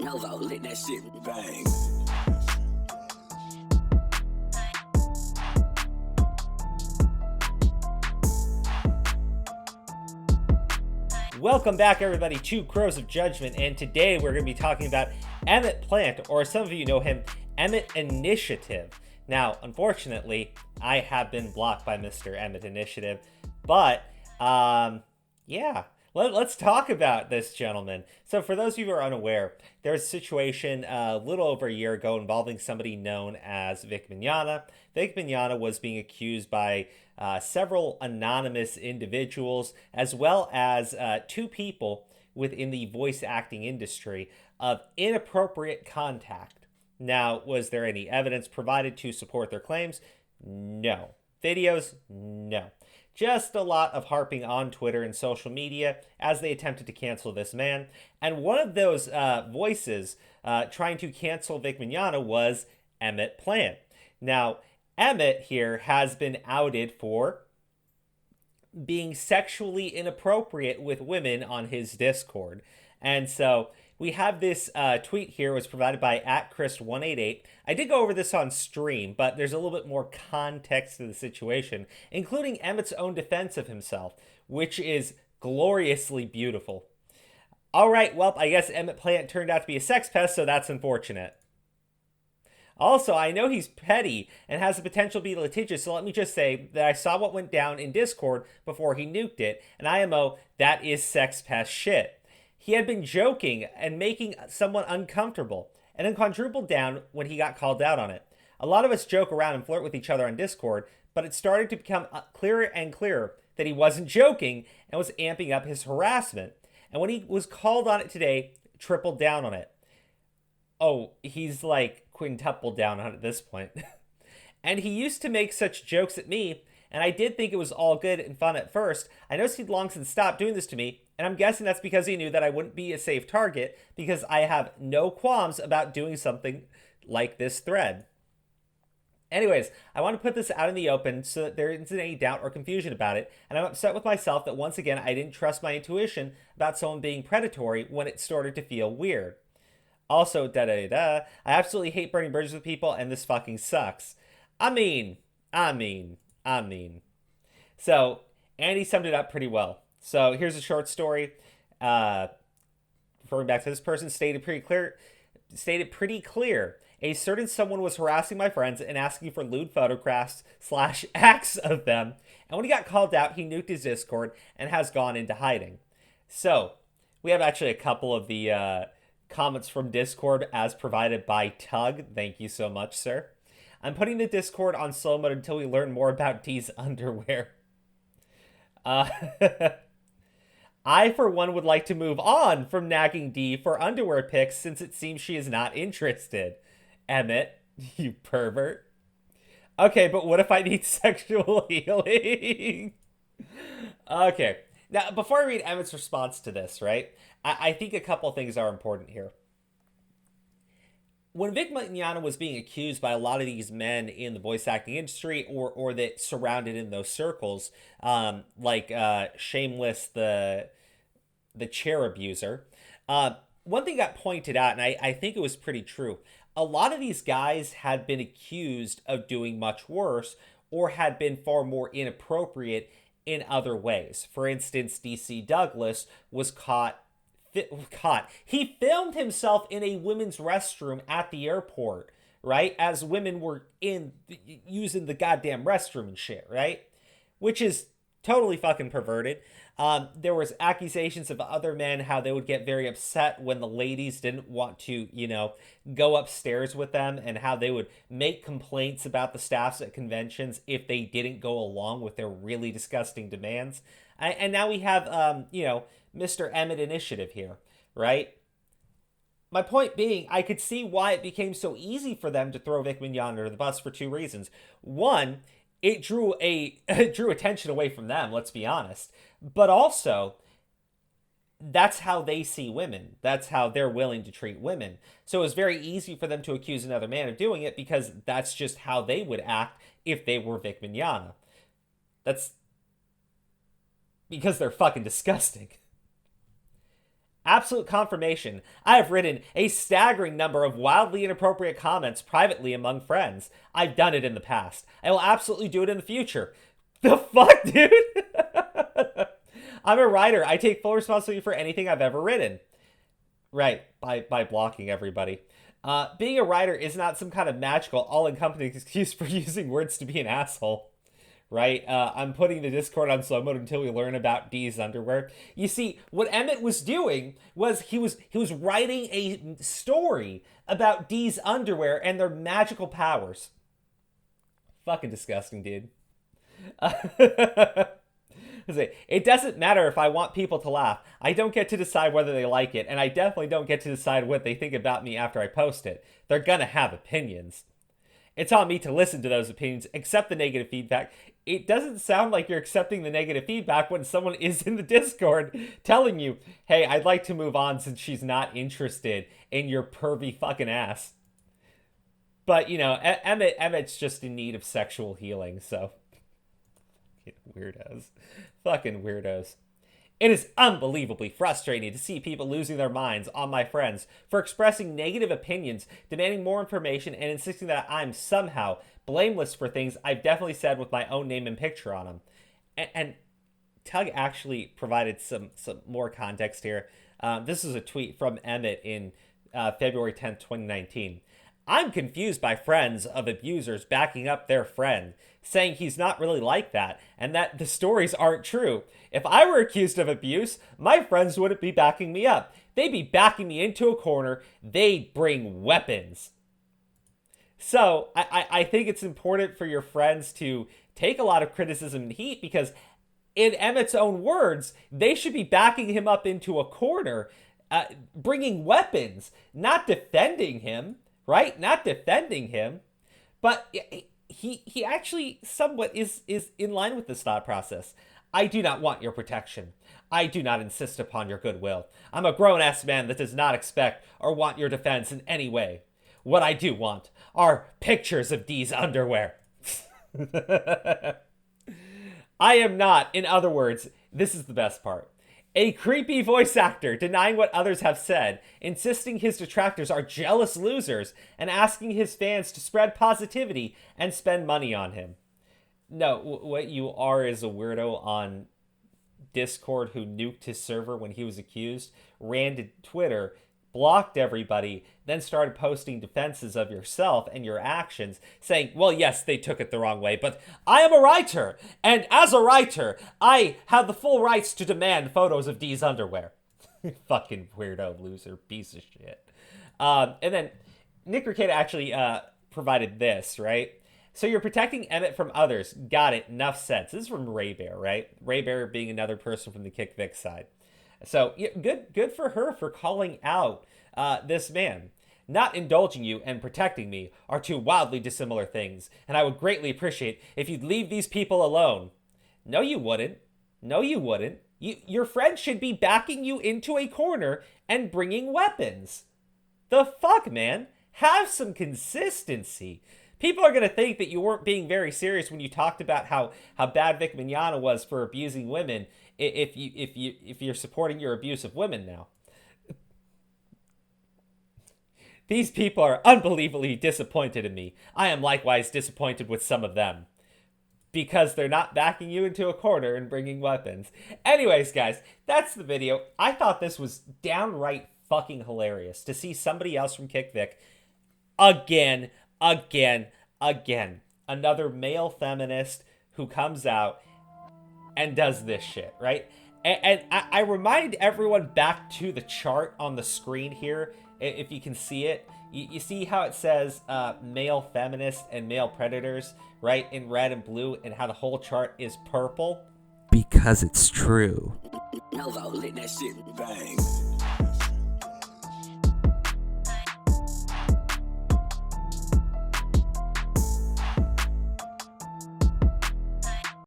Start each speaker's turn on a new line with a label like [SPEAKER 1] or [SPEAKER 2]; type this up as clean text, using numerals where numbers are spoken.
[SPEAKER 1] Melvo lit that shit bang.
[SPEAKER 2] Welcome back, everybody, to Crows of Judgment, and today we're going to be talking about Emmett Plant, or some of you know him, Emmett Initiative. Now, unfortunately, I have been blocked by Mr. Emmett Initiative, but, yeah, let's talk about this gentleman. So for those of you who are unaware, there was a situation a little over a year ago involving somebody known as Vic Mignogna. Vic Mignogna was being accused by several anonymous individuals, as well as two people within the voice acting industry, of inappropriate contact. Now, was there any evidence provided to support their claims? No. Videos? No. Just a lot of harping on Twitter and social media as they attempted to cancel this man. And one of those voices trying to cancel Vic Mignogna was Emmett Plant. Now, Emmett here has been outed for being sexually inappropriate with women on his Discord. And so we have this tweet here. It was provided by @Chris188. I did go over this on stream, but there's a little bit more context to the situation, including Emmett's own defense of himself, which is gloriously beautiful. All right, well, I guess Emmett Plant turned out to be a sex pest, so that's unfortunate. Also, I know he's petty and has the potential to be litigious, so let me just say that I saw what went down in Discord before he nuked it, and IMO, that is sex pest shit. He had been joking and making someone uncomfortable, and then quadrupled down when he got called out on it. A lot of us joke around and flirt with each other on Discord, but it started to become clearer and clearer that he wasn't joking and was amping up his harassment. And when he was called on it today, tripled down on it. Oh, he's like quintupled down on it at this point. And he used to make such jokes at me, and I did think it was all good and fun at first. I noticed he'd long since stopped doing this to me, and I'm guessing that's because he knew that I wouldn't be a safe target, because I have no qualms about doing something like this thread. Anyways, I want to put this out in the open so that there isn't any doubt or confusion about it, and I'm upset with myself that once again I didn't trust my intuition about someone being predatory when it started to feel weird. Also, I absolutely hate burning bridges with people, and this fucking sucks. I mean. So, Andy summed it up pretty well. So, here's a short story. Referring back to this person, stated pretty clear. A certain someone was harassing my friends and asking for lewd photographs / acts of them. And when he got called out, he nuked his Discord and has gone into hiding. So, we have actually a couple of the comments from Discord as provided by Tug. Thank you so much, sir. I'm putting the Discord on slow mode until we learn more about D's underwear. I, for one, would like to move on from nagging D for underwear pics since it seems she is not interested. Emmett, you pervert. Okay, but what if I need sexual healing? Okay. Now, before I read Emmett's response to this, right, I think a couple things are important here. When Vic Mignogna was being accused by a lot of these men in the voice acting industry or that surrounded in those circles, like Shameless, the chair abuser, one thing got pointed out, and I think it was pretty true. A lot of these guys had been accused of doing much worse or had been far more inappropriate in other ways. For instance, DC Douglas was caught. He filmed himself in a women's restroom at the airport, right? As women were using the goddamn restroom and shit, right? Which is totally fucking perverted. There was accusations of other men how they would get very upset when the ladies didn't want to, go upstairs with them, and how they would make complaints about the staffs at conventions if they didn't go along with their really disgusting demands. And now we have, Mr. Emmett Initiative here, right? My point being, I could see why it became so easy for them to throw Vic Mignogna under the bus for two reasons. One, it drew attention away from them, let's be honest. But also, that's how they see women. That's how they're willing to treat women. So it was very easy for them to accuse another man of doing it because that's just how they would act if they were Vic Mignogna. That's because they're fucking disgusting. Absolute confirmation. I have written a staggering number of wildly inappropriate comments privately among friends. I've done it in the past. I will absolutely do it in the future. The fuck, dude? I'm a writer. I take full responsibility for anything I've ever written. Right, by blocking everybody. Being a writer is not some kind of magical, all-encompassing excuse for using words to be an asshole. Right? I'm putting the Discord on slow mode until we learn about Dee's underwear. You see, what Emmett was doing was he was writing a story about Dee's underwear and their magical powers. Fucking disgusting, dude. It doesn't matter if I want people to laugh. I don't get to decide whether they like it, and I definitely don't get to decide what they think about me after I post it. They're gonna have opinions. It's on me to listen to those opinions, accept the negative feedback. It doesn't sound like you're accepting the negative feedback when someone is in the Discord telling you, hey, I'd like to move on since she's not interested in your pervy fucking ass. But, you know, Emmett's just in need of sexual healing, so... Weirdos. Fucking weirdos. It is unbelievably frustrating to see people losing their minds on my friends for expressing negative opinions, demanding more information, and insisting that I'm somehow blameless for things I've definitely said with my own name and picture on them. And Tug actually provided some more context here. This is a tweet from Emmett in February 10th, 2019. I'm confused by friends of abusers backing up their friend, saying he's not really like that, and that the stories aren't true. If I were accused of abuse, my friends wouldn't be backing me up. They'd be backing me into a corner. They'd bring weapons. So, I think it's important for your friends to take a lot of criticism and heat, because in Emmett's own words, they should be backing him up into a corner, bringing weapons, not defending him. Right? Not defending him, but he actually somewhat is in line with this thought process. I do not want your protection. I do not insist upon your goodwill. I'm a grown-ass man that does not expect or want your defense in any way. What I do want are pictures of Dee's underwear. I am not, in other words, this is the best part, a creepy voice actor denying what others have said, insisting his detractors are jealous losers, and asking his fans to spread positivity and spend money on him. No, what you are is a weirdo on Discord who nuked his server when he was accused, ran to Twitter, blocked everybody, then started posting defenses of yourself and your actions, saying, well, yes, they took it the wrong way, but I am a writer, and as a writer, I have the full rights to demand photos of Dee's underwear. Fucking weirdo, loser, piece of shit. And then Nick Ricada actually provided this, right? So you're protecting Emmett from others. Got it. Enough sense. This is from Ray Bear, right? Ray Bear being another person from the Kick Vic side. So yeah, good for her for calling out this man. Not indulging you and protecting me are two wildly dissimilar things, and I would greatly appreciate if you'd leave these people alone. No, you wouldn't. No, you wouldn't. Your friend should be backing you into a corner and bringing weapons. The fuck, man? Have some consistency. People are going to think that you weren't being very serious when you talked about how bad Vic Mignogna was for abusing women if you're supporting your abuse of women now. These people are unbelievably disappointed in me. I am likewise disappointed with some of them, because they're not backing you into a corner and bringing weapons. Anyways, guys, that's the video. I thought this was downright fucking hilarious to see somebody else from Kick Vic again. Another male feminist who comes out and does this shit, right? And I remind everyone back to the chart on the screen here, if you can see it. You see how it says male feminist and male predators, right, in red and blue, and how the whole chart is purple?
[SPEAKER 3] Because it's true.
[SPEAKER 1] Hello, let that shit bang.